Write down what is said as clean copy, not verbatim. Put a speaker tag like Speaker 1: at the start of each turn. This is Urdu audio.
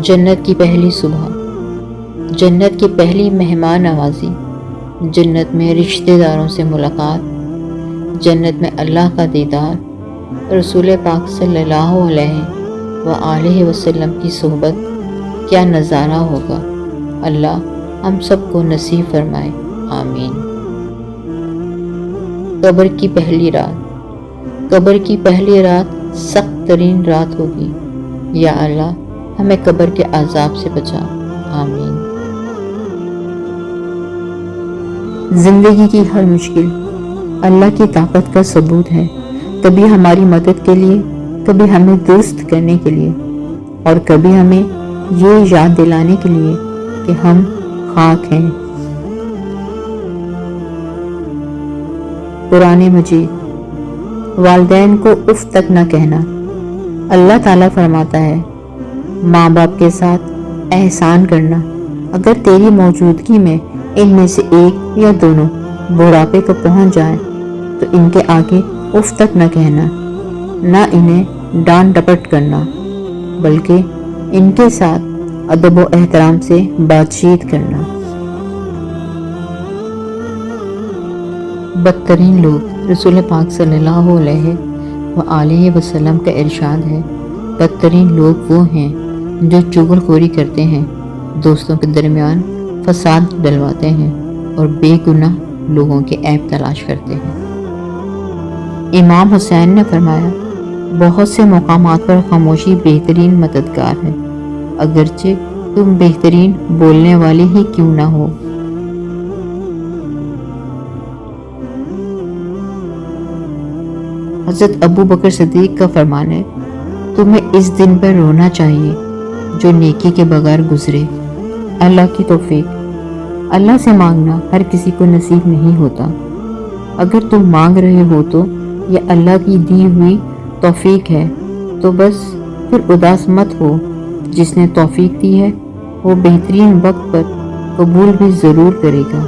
Speaker 1: جنت کی پہلی صبح، جنت کی پہلی مہمان نوازی، جنت میں رشتہ داروں سے ملاقات، جنت میں اللہ کا دیدار، رسول پاک صلی اللہ علیہ وآلہ وسلم کی صحبت، کیا نظارہ ہوگا۔ اللہ ہم سب کو نصیب فرمائے، آمین۔ قبر کی پہلی رات، قبر کی پہلی رات سخت ترین رات ہوگی، یا اللہ ہمیں قبر کے عذاب سے بچا، آمین۔ زندگی کی ہر مشکل اللہ کی طاقت کا ثبوت ہے، کبھی ہماری مدد کے لیے، کبھی ہمیں درست کرنے کے لیے، اور کبھی ہمیں یہ یاد دلانے کے لیے کہ ہم خاک ہیں۔ قرآن مجید۔ والدین کو اف تک نہ کہنا۔ اللہ تعالیٰ فرماتا ہے، ماں باپ کے ساتھ احسان کرنا، اگر تیری موجودگی میں ان میں سے ایک یا دونوں بڑھاپے کو پہنچ جائیں تو ان کے آگے اف تک نہ کہنا، نہ انہیں ڈانٹ ڈپٹ کرنا، بلکہ ان کے ساتھ ادب و احترام سے بات چیت کرنا۔ بدترین لوگ، رسول پاک صلی اللہ علیہ وآلہ وسلم کا ارشاد ہے، بدترین لوگ وہ ہیں جو چغل خوری کرتے ہیں، دوستوں کے درمیان فساد ڈلواتے ہیں اور بے گناہ لوگوں کے عیب تلاش کرتے ہیں۔ امام حسین نے فرمایا، بہت سے مقامات پر خاموشی بہترین مددگار ہے، اگرچہ تم بہترین بولنے والے ہی کیوں نہ ہو۔ حضرت ابو بکر صدیق کا فرمان ہے، تمہیں اس دن پر رونا چاہیے جو نیکی کے بغیر گزرے۔ اللہ کی توفیق۔ اللہ سے مانگنا ہر کسی کو نصیب نہیں ہوتا، اگر تم مانگ رہے ہو تو یہ اللہ کی دی ہوئی توفیق ہے، تو بس پھر اداس مت ہو، جس نے توفیق دی ہے وہ بہترین وقت پر قبول بھی ضرور کرے گا۔